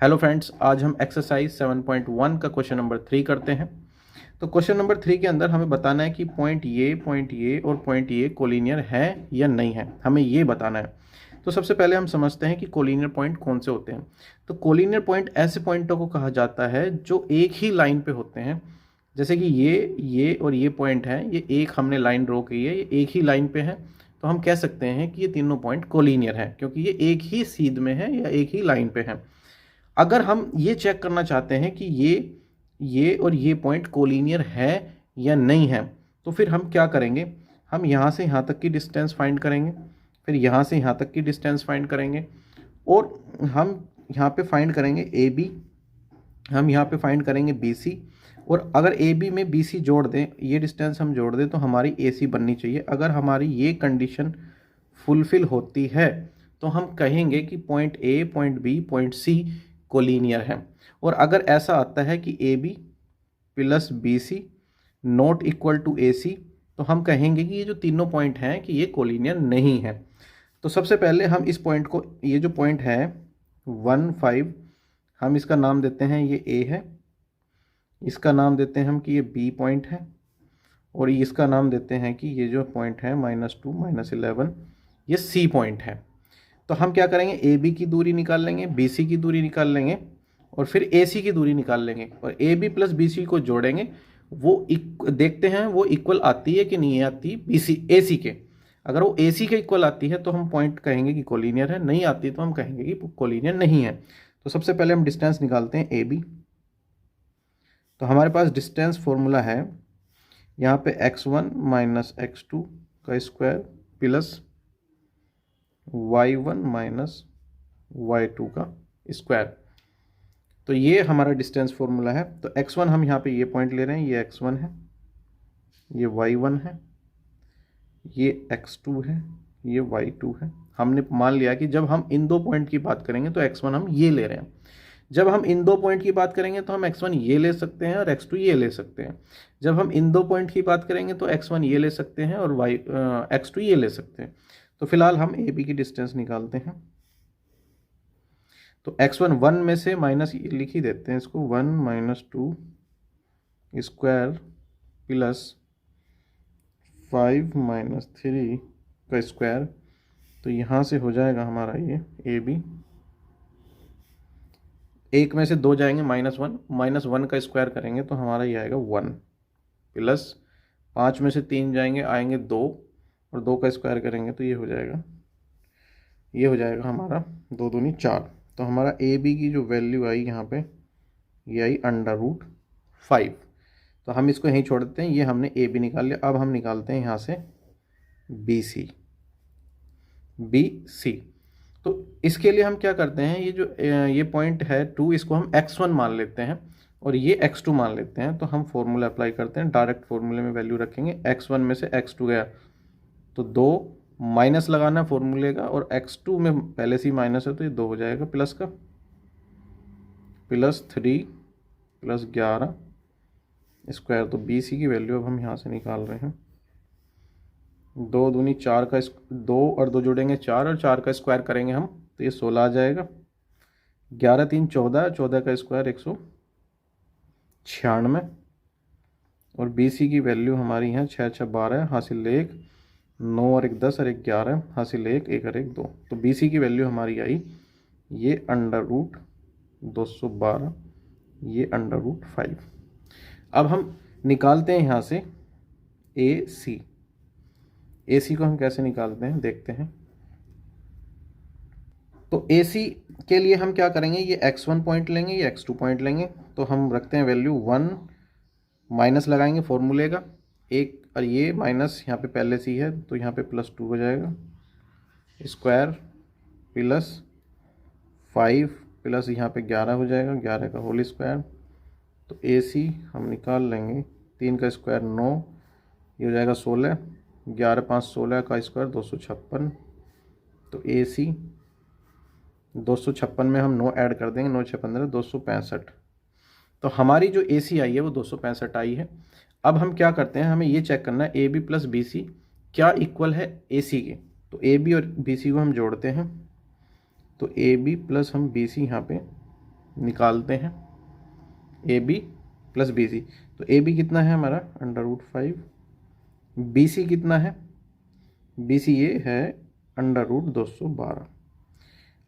Hello friends, आज हम exercise 7.1 का क्वेश्चन नंबर 3 करते हैं। तो क्वेश्चन नंबर 3 के अंदर हमें बताना है कि पॉइंट ये और पॉइंट ये कोलिनियर है या नहीं है, हमें ये बताना है। तो सबसे पहले हम समझते हैं कि कोलिनियर पॉइंट कौन से होते हैं। तो कोलिनियर पॉइंट ऐसे पॉइंटों को कहा जाता है जो एक ही लाइन पे होते हैं। जैसे कि ये और ये पॉइंट है, ये एक हमने लाइन ड्रॉ की है, ये एक ही लाइन पे है, तो हम कह सकते हैं कि ये तीनों पॉइंट कोलिनियर है क्योंकि ये एक ही सीध में है या एक ही लाइन पे है। अगर हम ये चेक करना चाहते हैं कि ये और ये पॉइंट कोलिनियर है या नहीं है, तो फिर हम क्या करेंगे, हम यहाँ से यहाँ तक की डिस्टेंस फाइंड करेंगे, फिर यहाँ से यहाँ तक की डिस्टेंस फाइंड करेंगे, और हम यहाँ पे फाइंड करेंगे ए बी, हम यहाँ पे फाइंड करेंगे बी सी। और अगर ए बी में बी सी जोड़ दें, ये डिस्टेंस हम जोड़ दें, तो हमारी ए सी बननी चाहिए। अगर हमारी ये कंडीशन फुलफिल होती है तो हम कहेंगे कि point A, point B, point C collinear है। और अगर ऐसा आता है कि A B plus B C not equal to A C, तो हम कहेंगे कि ये जो तीनों पॉइंट हैं कि ये कोलिनियर नहीं है। तो सबसे पहले हम इस पॉइंट को, ये जो पॉइंट है 1 5, हम इसका नाम देते हैं ये ए है, इसका नाम देते हैं हम कि ये बी पॉइंट है, और इसका नाम देते हैं कि ये जो पॉइंट है -2 -11 ये सी पॉइंट है। तो हम क्या करेंगे, ए बी की दूरी निकाल लेंगे, बी सी की दूरी निकाल लेंगे, और फिर ए सी की दूरी निकाल लेंगे, और A B plus B C को जोड़ेंगे। वो देखते हैं वो इक्वल आती है कि नहीं आती बी सी ए सी के। अगर वो ए सी के इक्वल आती है तो हम पॉइंट कहेंगे कि कोलिनियर है, नहीं आती तो हम कहेंगे कि कोलिनियर नहीं है। तो सबसे पहले हम डिस्टेंस निकालते हैं ए बी। तो हमारे पास डिस्टेंस फॉर्मूला है यहाँ पे x1 माइनस x2 का square plus y1 minus y2 का स्क्वायर। तो ये हमारा डिस्टेंस फॉर्मूला है। तो x1 हम यहाँ पे ये पॉइंट ले रहे हैं, ये x1 है, ये y1 है, ये x2 है, ये y2 है। हमने मान लिया कि जब हम इन दो पॉइंट की बात करेंगे तो x1 हम ये ले रहे हैं, जब हम इन दो पॉइंट की बात करेंगे तो हम x1 ये ले सकते हैं और x2 ये ले सकते हैं। जब हम इन दो पॉइंट की बात करेंगे तो x1 ये ले सकते हैं और x2 ये ले सकते हैं। तो फिलहाल हम ए बी की डिस्टेंस निकालते हैं। तो x1 1 में से माइनस लिख ही देते हैं इसको, 1 - 2 स्क्वायर प्लस 5 - 3 का स्क्वायर। तो यहाँ से हो जाएगा हमारा ये ए बी, एक में से दो जाएंगे -1 का स्क्वायर करेंगे तो हमारा ये आएगा 1, प्लस 5 में से 3 जाएंगे आएंगे 2, और 2 का स्क्वायर करेंगे तो ये हो जाएगा हमारा 2 दूनी 4। तो हमारा ए बी की जो वैल्यू आई यहाँ पे, ये आई √5। तो हम इसको यहीं छोड़ देते हैं, ये हमने ए बी निकाल लिया। अब हम निकालते हैं यहाँ से बी सी। तो इसके लिए हम क्या करते हैं, ये जो ये पॉइंट है 2, इसको हम x1 मान लेते हैं और ये x2 मान लेते हैं। तो हम फॉर्मूला अप्लाई करते हैं, डायरेक्ट फॉर्मूले में वैल्यू रखेंगे। x1 में से x2 गया तो 2 माइनस लगाना फॉर्मूले का, और x2 में पहले से ही माइनस है तो ये 2 हो जाएगा प्लस का, +3 + 11 स्क्वायर। तो बी सी की वैल्यू अब हम यहाँ से निकाल रहे हैं, 2 दूनी 4 का 2 और 2 जोड़ेंगे 4, और 4 का स्क्वायर करेंगे हम तो ये 16 आ जाएगा। 11 3 14, 14 का स्क्वायर 196, और बी सी की वैल्यू हमारी यहाँ 6 6 12 हासिल 1, 9 और 1 10 और 1 11 हासिल 1 1 और 1 2। तो बी सी की वैल्यू हमारी आई ये √212, ये √5। अब हम निकालते हैं यहाँ से ए सी को हम कैसे निकालते हैं देखते हैं। तो ए सी के लिए हम क्या करेंगे, ये x1 पॉइंट लेंगे, ये x2 पॉइंट लेंगे। तो हम रखते हैं वैल्यू 1, माइनस लगाएंगे फॉर्मूले का एक, और ये माइनस यहाँ पे पहले से ही है तो यहाँ पे +2 हो जाएगा, स्क्वायर प्लस 5 प्लस यहाँ पे 11 हो जाएगा, 11 का होल स्क्वायर। तो ए सी हम निकाल लेंगे, 3 का स्क्वायर 9, ये हो जाएगा 16, 11 5 16 का स्क्वायर 256। तो ए सी 256 में हम 9 ऐड कर देंगे, 9 6 15 265। तो हमारी जो ए सी आई है वो 265 आई है। अब हम क्या करते हैं, हमें ये चेक करना है A B plus B C क्या इक्वल है ए सी के। तो ए बी और बी सी को हम जोड़ते हैं, तो ए बी प्लस हम बी सी यहाँ पे निकालते हैं A B plus B C. तो ए बी कितना है हमारा √5, बी सी कितना है, बी सी ये है √212।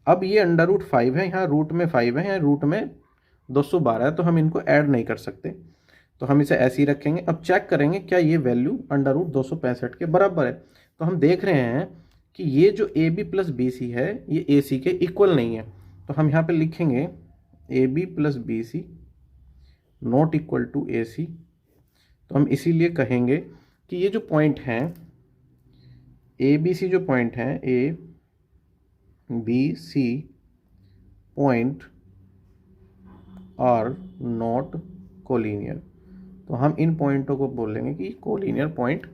अब ये √5 है, यहाँ रूट में 5 है, यहाँ रूट में 212 है, तो हम इनको ऐड नहीं कर सकते, तो हम इसे ऐसे ही रखेंगे। अब चेक करेंगे क्या ये वैल्यू √265 के बराबर है। तो हम देख रहे हैं कि ये जो A B plus B C है ये ए सी के इक्वल नहीं है, तो हम यहाँ पे लिखेंगे A B plus B C not equal to A C. तो हम इसीलिए कहेंगे कि ये जो पॉइंट हैं ए बी सी, जो पॉइंट हैं A B C point are not collinear. तो हम इन पॉइंटों को बोलेंगे कि कोलिनियर पॉइंट